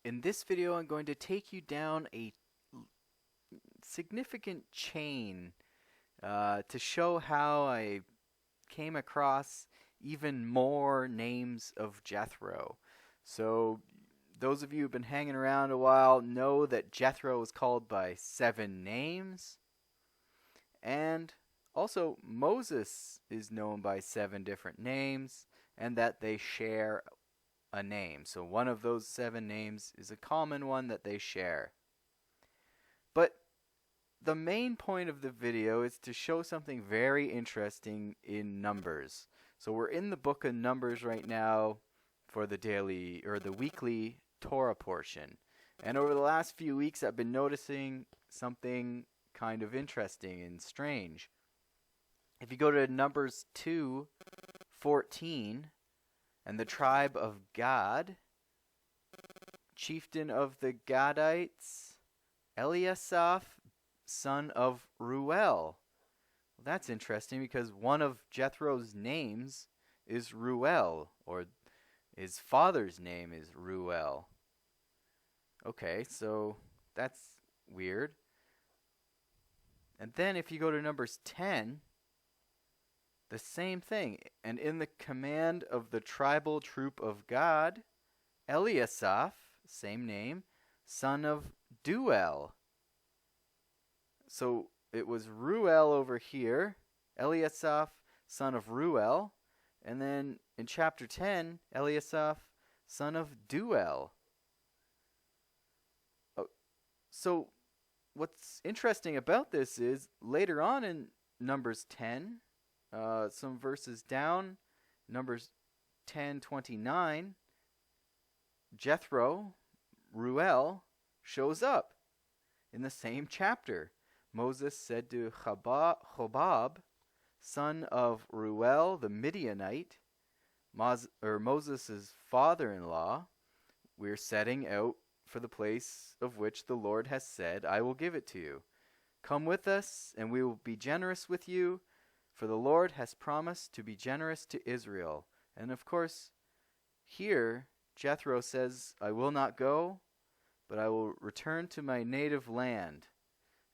In this video, I'm going to take you down a significant chain to show how I came across even more names of Jethro. So, those of you who've been hanging around a while know that Jethro is called by 7 names. And also, Moses is known by 7 different names, and that they share a name. So one of those 7 names is a common one that they share. But the main point of the video is to show something very interesting in Numbers. So we're in the book of Numbers right now for the daily or the weekly Torah portion. And over the last few weeks I've been noticing something kind of interesting and strange. If you go to Numbers 2:14, and the tribe of Gad, chieftain of the Gadites, Eliasaph, son of Ruel. Well, that's interesting because one of Jethro's names is Ruel, or his father's name is Ruel. Okay, so that's weird. And then if you go to Numbers 10, the same thing. And in the command of the tribal troop of God, Eliasaph, same name, son of Duel. So it was Ruel over here, Eliasaph, son of Ruel. And then in chapter 10, Eliasaph, son of Duel. Oh, so what's interesting about this is later on in Numbers 10, some verses down, Numbers 10:29, Jethro, Ruel, shows up in the same chapter. Moses said to Hobab, son of Ruel the Midianite, Moses' father-in-law, we're setting out for the place of which the Lord has said, I will give it to you. Come with us, and we will be generous with you, for the Lord has promised to be generous to Israel. And of course, here, Jethro says, I will not go, but I will return to my native land.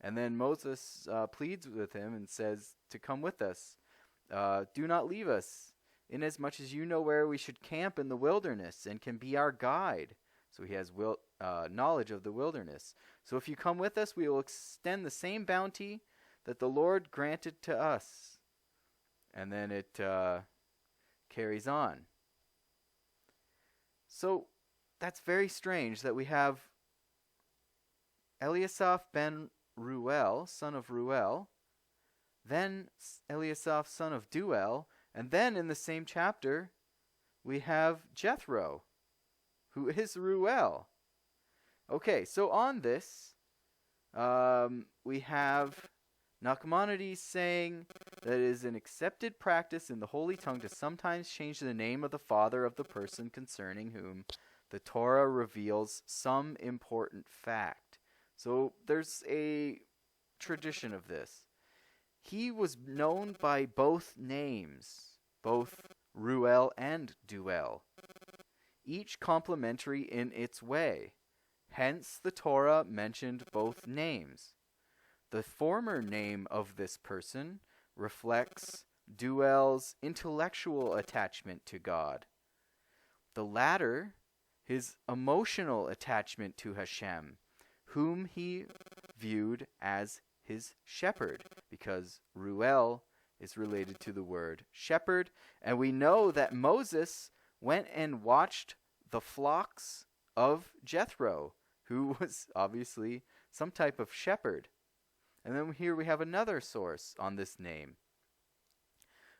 And then Moses pleads with him and says to come with us. Do not leave us, inasmuch as you know where we should camp in the wilderness and can be our guide. So he has knowledge of the wilderness. So if you come with us, we will extend the same bounty that the Lord granted to us. And then it carries on. So that's very strange that we have Eliasaph ben Ruel, son of Ruel, then Eliasaph, son of Duel, and then in the same chapter we have Jethro, who is Ruel. Okay, so on this, we have Nachmanides saying that it is an accepted practice in the Holy Tongue to sometimes change the name of the father of the person concerning whom the Torah reveals some important fact. So there's a tradition of this. He was known by both names, both Ruel and Duel, each complementary in its way. Hence the Torah mentioned both names. The former name of this person reflects Duel's intellectual attachment to God. The latter, his emotional attachment to Hashem, whom he viewed as his shepherd, because Ruel is related to the word shepherd, and we know that Moses went and watched the flocks of Jethro, who was obviously some type of shepherd. And then here we have another source on this name,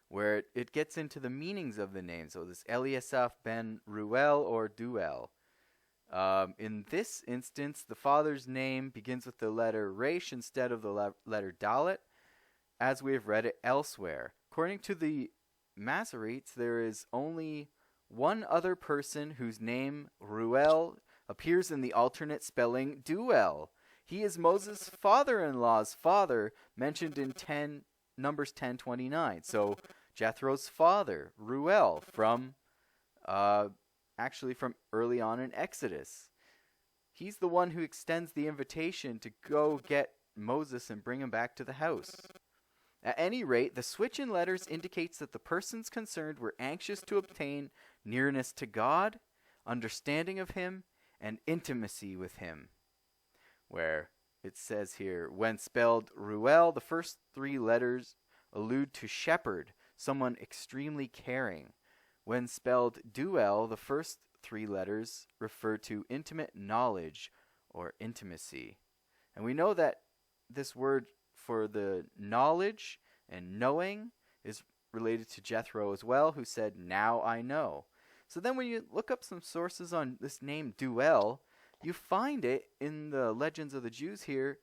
where it gets into the meanings of the name. So this Eliasaph ben Ruel or Duel. In this instance, the father's name begins with the letter Resh instead of the letter Dalet, as we have read it elsewhere. According to the Masoretes, there is only one other person whose name, Ruel, appears in the alternate spelling Duel. He is Moses' father-in-law's father, mentioned in Numbers 10:29. So Jethro's father, Ruel, from early on in Exodus. He's the one who extends the invitation to go get Moses and bring him back to the house. At any rate, the switch in letters indicates that the persons concerned were anxious to obtain nearness to God, understanding of him, and intimacy with him. Where it says here, when spelled Ruel, the first three letters allude to shepherd, someone extremely caring. When spelled Duel, the first three letters refer to intimate knowledge or intimacy. And we know that this word for the knowledge and knowing is related to Jethro as well, who said, now I know. So then when you look up some sources on this name Duel, you find it in the Legends of the Jews here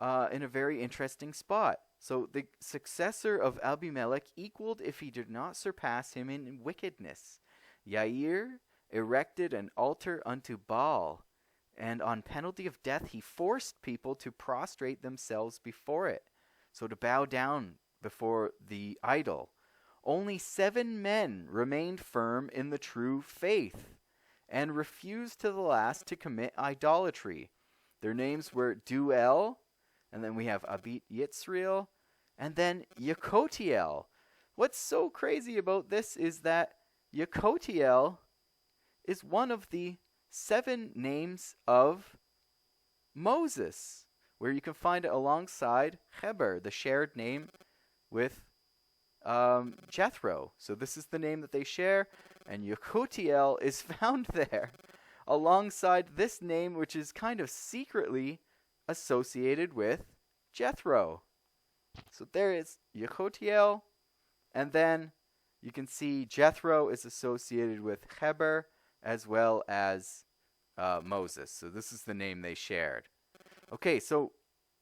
in a very interesting spot. So the successor of Abimelech equaled if he did not surpass him in wickedness. Yair erected an altar unto Baal, and on penalty of death he forced people to prostrate themselves before it, so to bow down before the idol. Only 7 men remained firm in the true faith, and refused to the last to commit idolatry. Their names were Duel, and then we have Abit Yitzriel, and then Yekotiel. What's so crazy about this is that Yekotiel is one of the 7 names of Moses, where you can find it alongside Heber, the shared name with Jethro. So this is the name that they share, and Yekotiel is found there alongside this name, which is kind of secretly associated with Jethro. So there is Yekotiel, and then you can see Jethro is associated with Heber as well as Moses. So this is the name they shared. Okay, so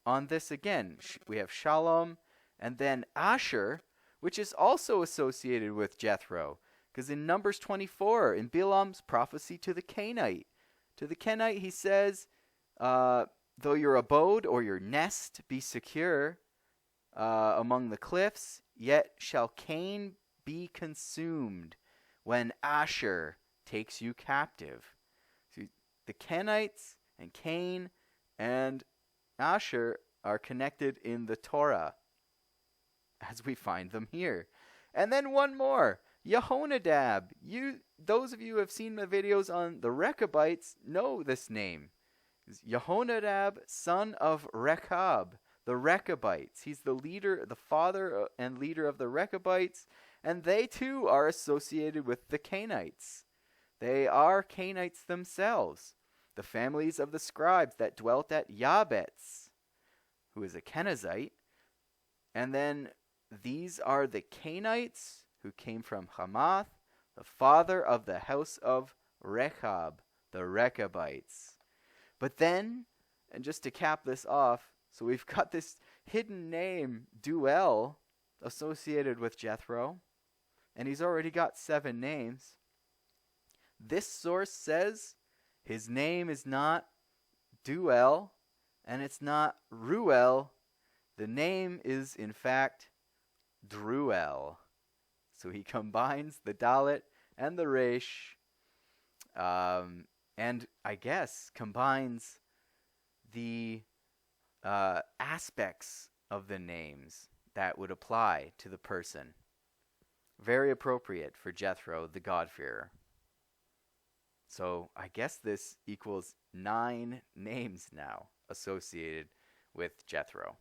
on this again, we have Shalom, and then Asher, which is also associated with Jethro. Because in Numbers 24, in Bilam's prophecy to the Canaanite, he says, though your abode or your nest be secure among the cliffs, yet shall Cain be consumed when Asher takes you captive. So the Canaanites and Cain and Asher are connected in the Torah, as we find them here. And then one more, Yehonadab. Those of you who have seen the videos on the Rechabites know this name. It's Yehonadab, son of Rechab, the Rechabites. He's the leader, the father and leader of the Rechabites, and they too are associated with the Canaanites. They are Canaanites themselves, the families of the scribes that dwelt at Yabetz, who is a Kenizzite. And then these are the Canaanites who came from Hamath, the father of the house of Rechab, the Rechabites. But then, and just to cap this off, so we've got this hidden name, Duel, associated with Jethro, and he's already got 7 names. This source says his name is not Duel, and it's not Ruel. The name is, in fact, Druel. So he combines the Dalet and the Resh, and I guess combines the aspects of the names that would apply to the person. Very appropriate for Jethro, the God-fearer. So I guess this equals 9 names now associated with Jethro.